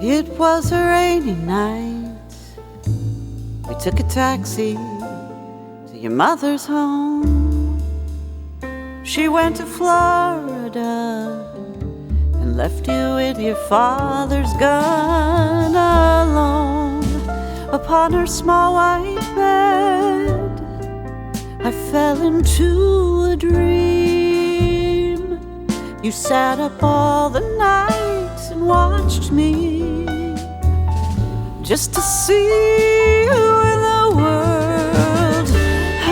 It was a rainy night. We took a taxi to your mother's home. She went to Florida and left you with your father's gun alone. Upon her small white bed, I fell into a dream. You sat up all the night and watched me, just to see who in the world I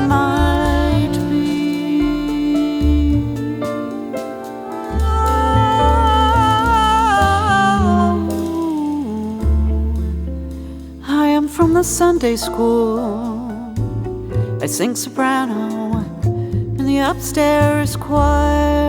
might be. I am from the Sunday school. I sing soprano in the upstairs choir.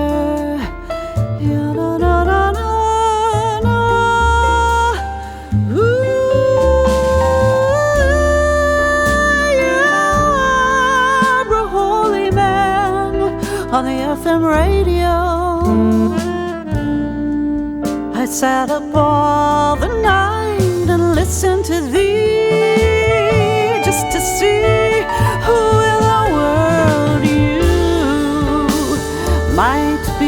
On the FM radio, I sat up all the night and listened to thee, just to see who in the world you might be.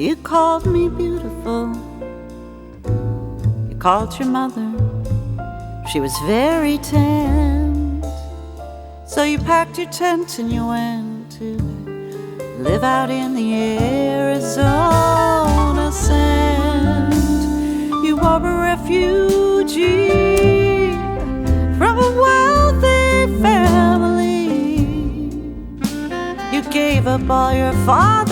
You called me beautiful. You called your mother. She was very tense. So you packed your tent and you went to live out in the Arizona sand. You were a refugee from a wealthy family. You gave up all your father